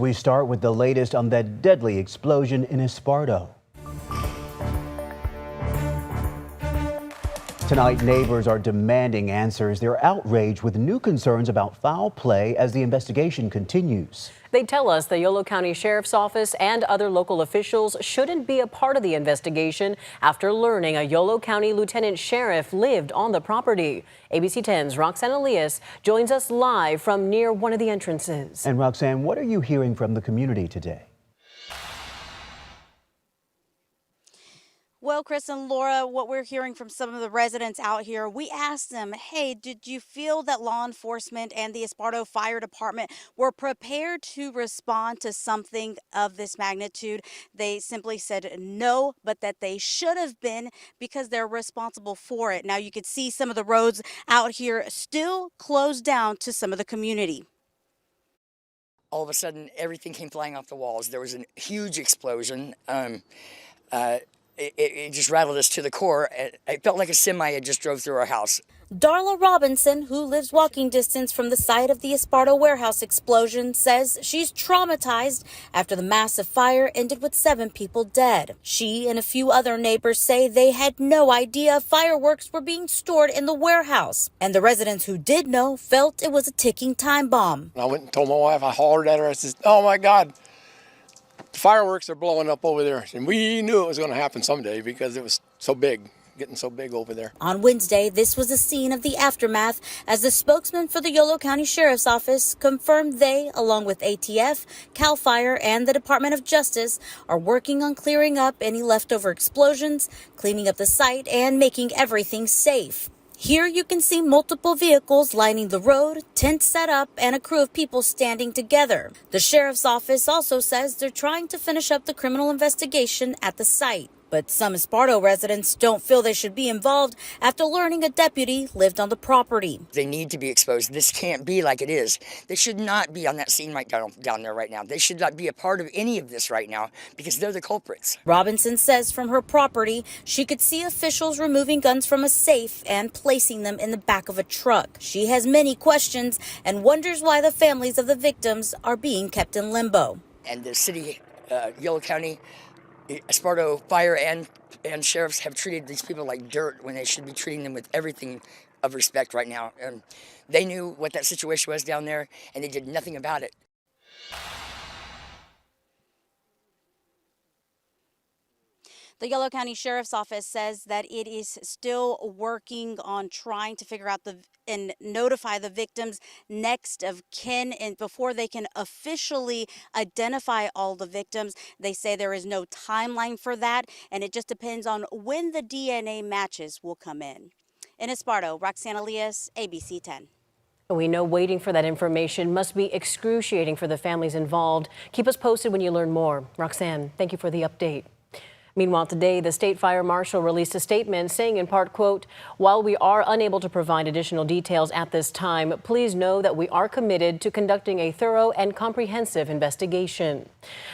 We start with the latest on that deadly explosion in Esparto. Tonight, neighbors are demanding answers. They're outraged with new concerns about foul play as the investigation continues. They tell us the Yolo County Sheriff's Office and other local officials shouldn't be a part of the investigation after learning a Yolo County Lieutenant Sheriff lived on the property. ABC 10's Roxanne Elias joins us live from near one of the entrances. And Roxanne, what are you hearing from the community today? Well, Chris and Laura, what we're hearing from some of the residents out here, we asked them, hey, did you feel that law enforcement and the Esparto Fire Department were prepared to respond to something of this magnitude? They simply said no, but that they should have been because they're responsible for it. Now, you could see some of the roads out here still closed down to some of the community. All of a sudden, everything came flying off the walls. There was a huge explosion. It just rattled us to the core. It felt like a semi had just drove through our house. Darla Robinson, who lives walking distance from the site of the Esparto warehouse explosion, says she's traumatized after the massive fire ended with 7 people dead. She and a few other neighbors say they had no idea fireworks were being stored in the warehouse. And the residents who did know felt it was a ticking time bomb. I went and told my wife, I hollered at her, I said, oh my God, fireworks are blowing up over there. And we knew it was going to happen someday because it was so big, getting so big over there. On Wednesday, this was the scene of the aftermath as the spokesman for the Yolo County Sheriff's Office confirmed they, along with ATF, CalFire, and the Department of Justice, are working on clearing up any leftover explosions, cleaning up the site, and making everything safe. Here you can see multiple vehicles lining the road, tents set up, and a crew of people standing together. The sheriff's office also says they're trying to finish up the criminal investigation at the site. But some Esparto residents don't feel they should be involved after learning a deputy lived on the property. They need to be exposed. This can't be like it is. They should not be on that scene right down there right now. They should not be a part of any of this right now because they're the culprits. Robinson says from her property, she could see officials removing guns from a safe and placing them in the back of a truck. She has many questions and wonders why the families of the victims are being kept in limbo. And the city, Yolo County, Esparto Fire and sheriffs have treated these people like dirt when they should be treating them with everything of respect right now. They knew what that situation was down there, and they did nothing about it. The Yolo County Sheriff's Office says that it is still working on trying to figure out and notify the victims next of kin, and before they can officially identify all the victims. They say there is no timeline for that, and it just depends on when the DNA matches will come in. In Esparto, Roxanne Elias, ABC 10. We know waiting for that information must be excruciating for the families involved. Keep us posted when you learn more. Roxanne, thank you for the update. Meanwhile, today, the state fire marshal released a statement saying in part, quote, while we are unable to provide additional details at this time, please know that we are committed to conducting a thorough and comprehensive investigation.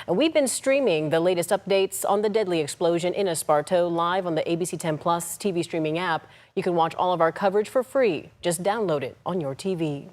And we've been streaming the latest updates on the deadly explosion in Esparto live on the ABC 10 Plus TV streaming app. You can watch all of our coverage for free. Just download it on your TV.